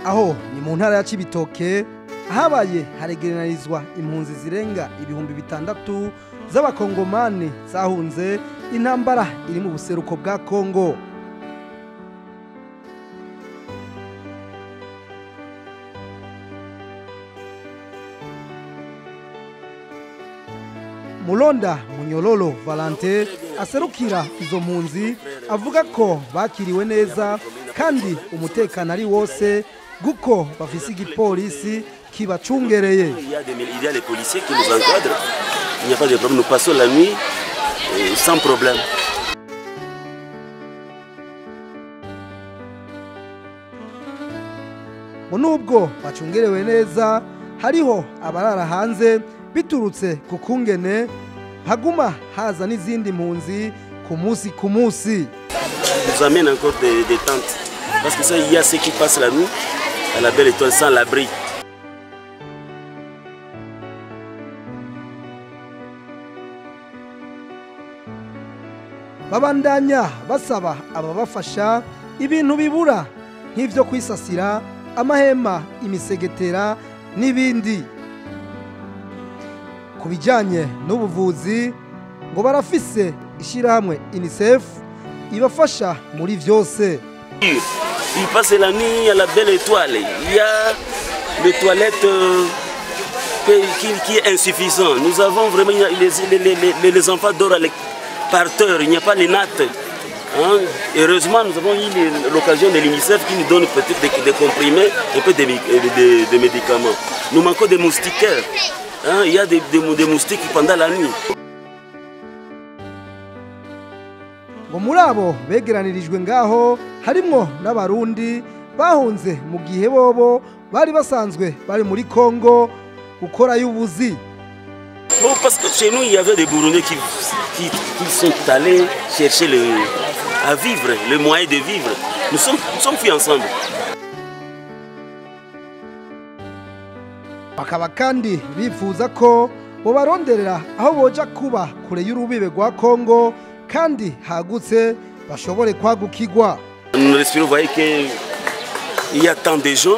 Aho ni mu ntara ya Cibitoke habaye haregeranizwa impunzi zirenga ibihumbi 6 z'abakongomani zahunze intambara iri mu buseruko bwa Kongo. Mulonda Munyololo Valente aserukira izo mpunzi avuga ko bakiriwe neza kandi umutekano ari wose guko bafise igipolisi kibacungereye. Il y a les policiers qui nous encadrent. Il n'y a pas de problème, nous passons la nuit sans problème. Nubwo bacungerewe neza hariho abarara hanze biturutse ku kungene haguma haza n'izindi mpunzi ku munsi. Nous amène encore des tentes parce que ça il y a ceux qui passent la nuit à la Belle Étoile sans l'abri. Babandanya basaba ababafasha ibintu bibura nk'ivyo kwisasira amahema imisegetera n'ibindi. Kubijanye n'ubuvuzi ngo barafise ishirahamwe UNICEF ibafasha muri vyose. Ils passent la nuit à la Belle Étoile. Il y a les toilettes qui est insuffisant. Nous avons vraiment les enfants dorment par terre. Il n'y a pas les nattes. Hein? Heureusement, nous avons eu l'occasion de l'UNICEF qui nous donne peut-être des comprimés, un peu de médicaments. Nous manquons des moustiquaires. Hein? Il y a des moustiques pendant la nuit. Ngo murabo begeranirijwe ngaho harimo n'abarundi bahunze mu gihe bobo bari basanzwe bari muri Kongo gukora y'ubuzi. Bon, parce que chez nous il y avait des Burundais qui sont allés chercher à vivre, le moyen de vivre. Nous sommes pris ensemble. Bakaba kandi bifuza ko bo baronderera aho boja kuba kure y'urubibe rwa Kongo kandi hagutse bashobore kwagukigwa. Nous respirons, vous voyez qu'il y a tant de gens,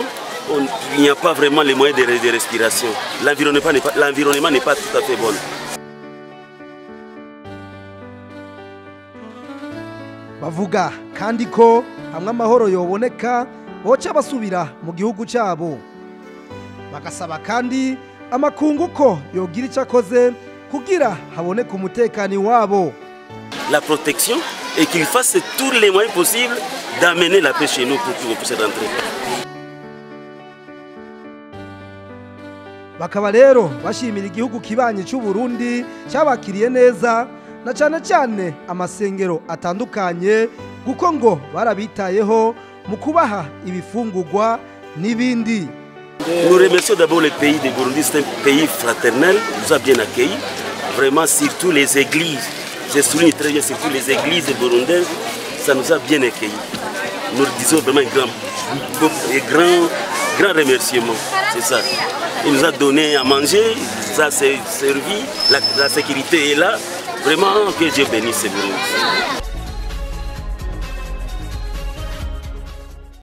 il n'y a pas vraiment les moyens de respiration. L'environnement n'est pas tout à fait bon. Bavuga kandi ko hamwe amahoro yoboneka boca basubira mu gihugu cyabo. Bagasaba kandi amakungu ko yogira icakoze kugira haboneka umutekano wabo. La protection et qu'il fasse tous les moyens possibles d'amener la paix chez nous pour qu'on puisse rentrer. Bakaba rero bashimira igihugu kibanye cy'u Burundi cyabakiriye neza na cyane amasengero atandukanye guko ngo barabitayeho mu kubaha ibifungurwa n'ibindi. Nous remercions d'abord le pays de Burundi, c'est un pays fraternel, nous a bien accueillis, vraiment surtout les églises. Je souligne très bien surtout les églises burundaises, ça nous a bien accueillis. Nous disons vraiment un grand remerciement, c'est ça. Il nous a donné à manger, ça s'est servi, la sécurité est là, vraiment que Dieu bénisse ce Burundi.